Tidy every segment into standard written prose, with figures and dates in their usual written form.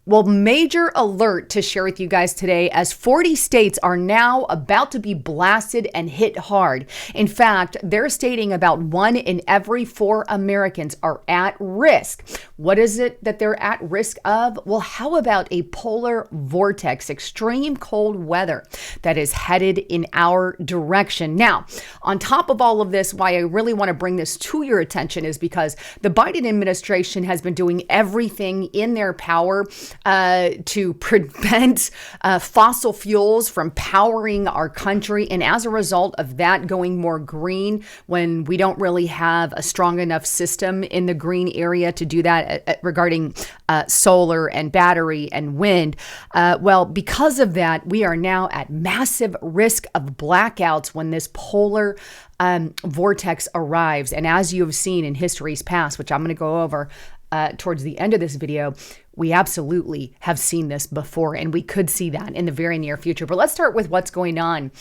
Well, major alert to share with you guys today, as 40 states are now about to be blasted and hit hard. In fact, they're stating about 1 in every 4 Americans are at risk. What is it that they're at risk of? Well, how about a polar vortex, extreme cold weather that is headed in our direction? Now, on top of all of this, why I really want to bring this to your attention is because the Biden administration has been doing everything in their power to prevent fossil fuels from powering our country. And as a result of that going more green, when we don't really have a strong enough system in the green area to do that regarding solar and battery and wind, well, because of that, we are now at massive risk of blackouts when this polar vortex arrives. And as you have seen in history's past, which I'm going to go over towards the end of this video, we absolutely have seen this before, and we could see that in the very near future. But let's start with what's going on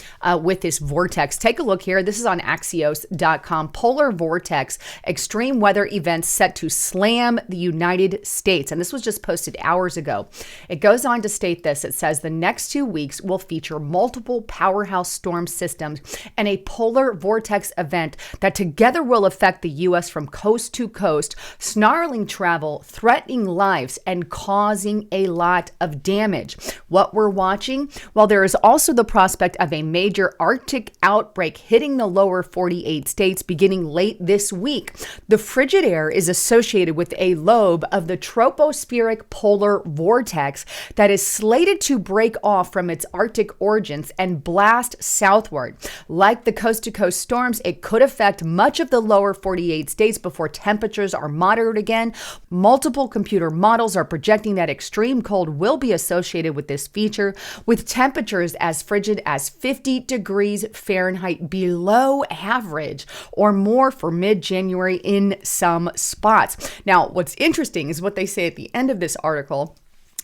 with this vortex. Take a look here. This is on Axios.com. Polar vortex, extreme weather events set to slam the United States. And this was just posted hours ago. It goes on to state this. It says the next 2 weeks will feature multiple powerhouse storm systems and a polar vortex event that together will affect the U.S. from coast to coast, snarling travel, threatening lives, and causing a lot of damage. What we're watching? Well, there is also the prospect of a major Arctic outbreak hitting the lower 48 states beginning late this week. The frigid air is associated with a lobe of the tropospheric polar vortex that is slated to break off from its Arctic origins and blast southward. Like the coast-to-coast storms, it could affect much of the lower 48 states before temperatures are moderate again. Multiple computer models are projecting that extreme cold will be associated with this feature, with temperatures as frigid as 50 degrees Fahrenheit below average or more for mid-January in some spots. Now, what's interesting is what they say at the end of this article.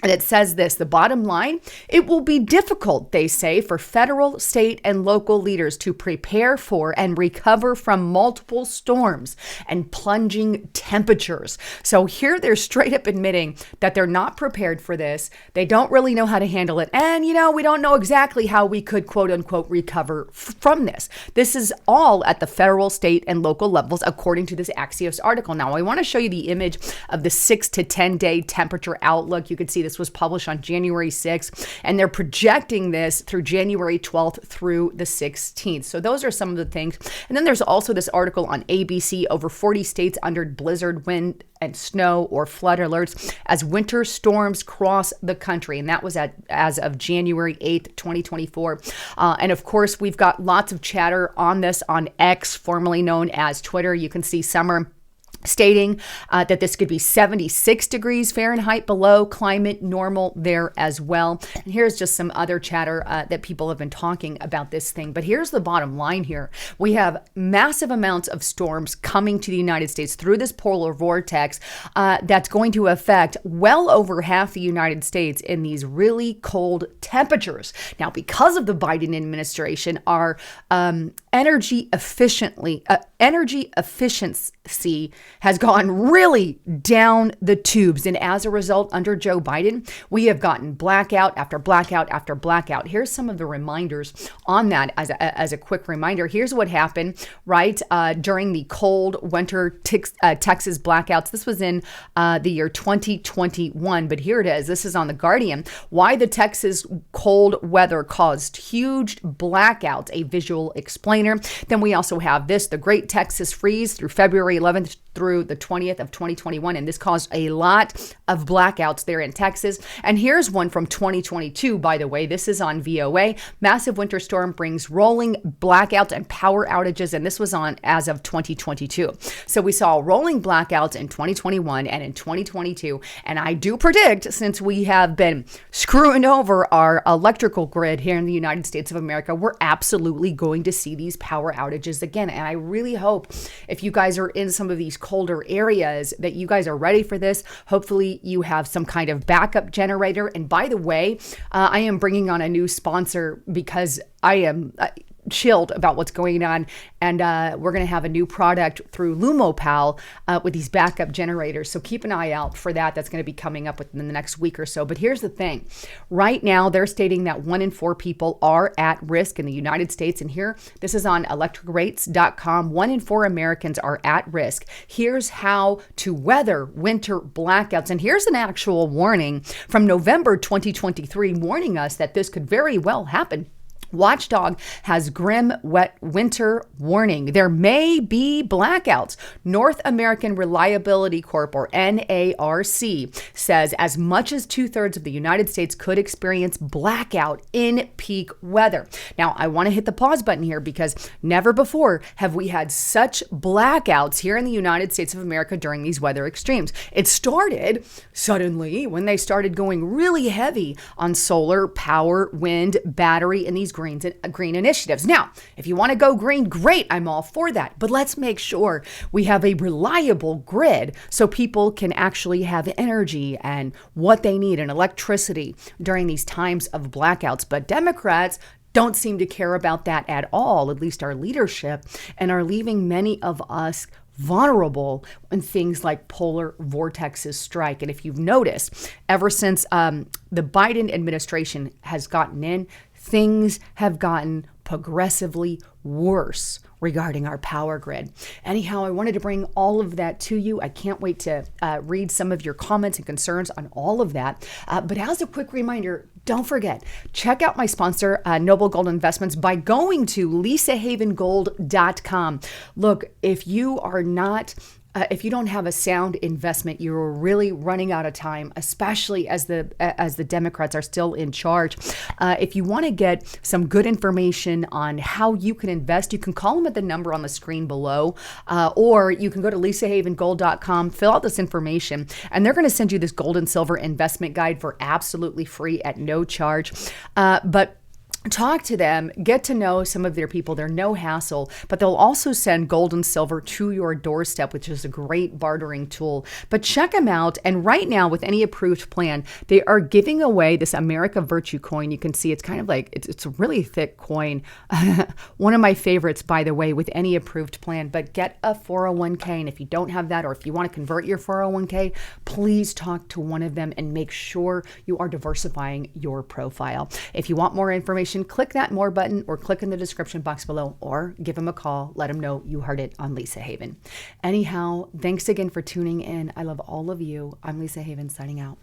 And it says this, the bottom line, it will be difficult, they say, for federal, state, and local leaders to prepare for and recover from multiple storms and plunging temperatures. So here they're straight up admitting that they're not prepared for this. They don't really know how to handle it. And, we don't know exactly how we could, quote unquote, recover from this. This is all at the federal, state, and local levels, according to this Axios article. Now, I want to show you the image of the 6 to 10 day temperature outlook. You can see this was published on January 6th, and they're projecting this through January 12th through the 16th. So those are some of the things. And then there's also this article on ABC, over 40 states under blizzard, wind, and snow or flood alerts as winter storms cross the country. And that was as of January 8th, 2024. And of course, we've got lots of chatter on this on X, formerly known as Twitter. You can see Summer stating that this could be 76 degrees Fahrenheit below climate normal there as well. And here's just some other chatter that people have been talking about this thing. But here's the bottom line here. We have massive amounts of storms coming to the United States through this polar vortex that's going to affect well over half the United States in these really cold temperatures. Now, because of the Biden administration, our energy efficiency has gone really down the tubes. And as a result, under Joe Biden, we have gotten blackout after blackout after blackout. Here's some of the reminders on that as a quick reminder. Here's what happened, right, during the cold winter Texas blackouts. This was in the year 2021, but here it is. This is on The Guardian. Why the Texas cold weather caused huge blackouts, a visual explainer. Then we also have this, the Great Texas Freeze through February 11th through the 20th of 2021. And this caused a lot of blackouts there in Texas. And here's one from 2022, by the way. This is on VOA. Massive winter storm brings rolling blackouts and power outages. And this was on as of 2022. So we saw rolling blackouts in 2021 and in 2022. And I do predict, since we have been screwing over our electrical grid here in the United States of America, we're absolutely going to see these power outages again. And I really hope if you guys are in some of these colder areas that you guys are ready for this. Hopefully you have some kind of backup generator. And by the way, I am bringing on a new sponsor because I am chilled about what's going on. And we're going to have a new product through LumoPal with these backup generators. So keep an eye out for that. That's going to be coming up within the next week or so. But here's the thing. Right now, they're stating that 1 in 4 people are at risk in the United States. And here, this is on electricrates.com. 1 in 4 Americans are at risk. Here's how to weather winter blackouts. And here's an actual warning from November 2023 warning us that this could very well happen. Watchdog has grim wet winter warning. There may be blackouts. North American Reliability Corp, or NARC, says as much as 2/3 of the United States could experience blackout in peak weather. Now, I want to hit the pause button here because never before have we had such blackouts here in the United States of America during these weather extremes. It started suddenly when they started going really heavy on solar, power, wind, battery, and these green initiatives. Now, if you want to go green, great, I'm all for that. But let's make sure we have a reliable grid so people can actually have energy and what they need and electricity during these times of blackouts. But Democrats don't seem to care about that at all, at least our leadership, and are leaving many of us vulnerable when things like polar vortexes strike. And if you've noticed, ever since the Biden administration has gotten in, things have gotten progressively worse regarding our power grid. Anyhow, I wanted to bring all of that to you. I can't wait to read some of your comments and concerns on all of that. But as a quick reminder, don't forget, check out my sponsor, Noble Gold Investments, by going to lisahavengold.com. Look, if you are not if you don't have a sound investment, you're really running out of time, especially as the Democrats are still in charge. If you want to get some good information on how you can invest, you can call them at the number on the screen below, or you can go to lisahavengold.com, fill out this information, and they're going to send you this gold and silver investment guide for absolutely free at no charge. But talk to them, get to know some of their people. They're no hassle, but they'll also send gold and silver to your doorstep, which is a great bartering tool. But check them out. And right now, with any approved plan, they are giving away this America Virtue coin. You can see it's kind of like, it's a really thick coin. One of my favorites, by the way, with any approved plan. But get a 401k. And if you don't have that, or if you want to convert your 401k, please talk to one of them and make sure you are diversifying your profile. If you want more information, click that more button or click in the description box below, or give them a call. Let them know you heard it on Lisa Haven. Anyhow, thanks again for tuning in. I love all of you. I'm Lisa Haven signing out.